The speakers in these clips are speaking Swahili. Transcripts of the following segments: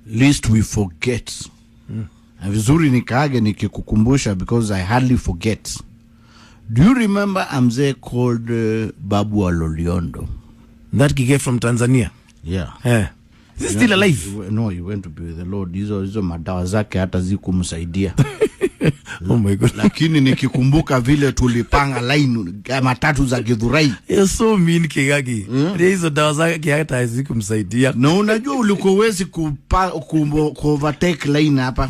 least we forget. Na vizuri nikaage nikikukumbusha because I hardly forget. Do you remember a mzee called Babu wa Loliondo? That guy from Tanzania? Yeah. Is he still alive? No, he went to be with the Lord. Hizo madawa zake hata zikumsaidia. Oh my God. Lakini nikikumbuka vile tulipanga line matatu za Githurai. You're so mean, Kigagi. Hizo dawa zake hata zikumsaidia. Na unajua ulikuwa uwezi overtake line hapa.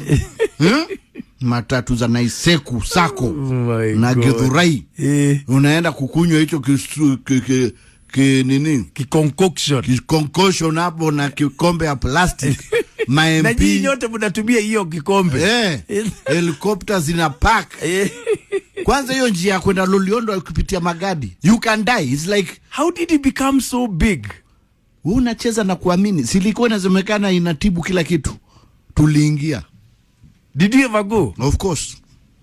Matatu za Naiseku Sako na Githurai. Unaenda kukunywa hicho nini? Concoction hapo na kikombe ya plastic. Na nyinyi nyote mnatumia hiyo kikombe. Helicopters zina park. Kwanza hiyo njia ya kwenda Loliondo kupitia Magadi. You can die. It's like, how did it become so big? Wewe unacheza na kuamini. Silikuwa inazemekana inatibu kila kitu. Tuliingia. Did you ever go? Of course.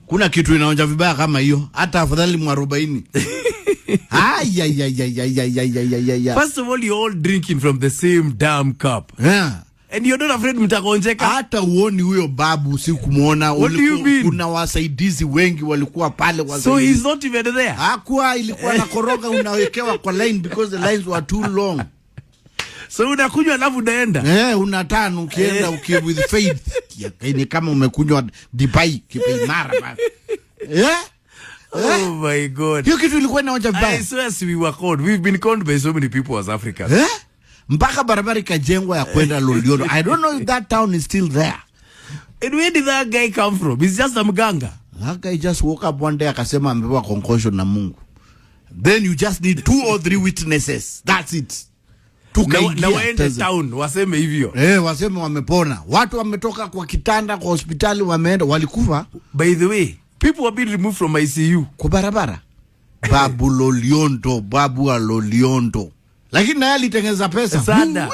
Kuna kitu inaonja vibaya kama hiyo. Hata afadhali mwarobaini. First of all, you're all drinking from the same damn cup. And you're not afraid mtagonjeka. Hata uoni huyo babu si kumuona. What do you mean? Kuna wasaidizi wengi walikuwa pale wasaidizi. So he's not even there? Hakuwa, ilikuwa na koroga unawekewa kwa line because the lines were too long. So unakunywa alafu unaenda? Unatano ukienda with faith. Ni kama umekunywa Dubai kipaimara. Oh my God. Hiyo kitu ilikuwa inaonja vibaya. I swear we were conned. We've been conned by so many people as Africans. Mpaka barabara ikajengwa ya kwenda Loliondo. I don't know if that town is still there. And where did that guy come from? He's just a mganga. That guy just woke up one day akasema amepewa concussion na Mungu. Then you just need 2 or 3 witnesses. That's it. Na waende town waseme hivyo. Waseme wamepona. Watu wametoka kwa kitanda kwa hospitali wameenda walikufa. By the way, people have been removed from ICU kwa barabara. Babu Loliondo, Babu wa Loliondo. Lakini naye alitengeneza pesa sana.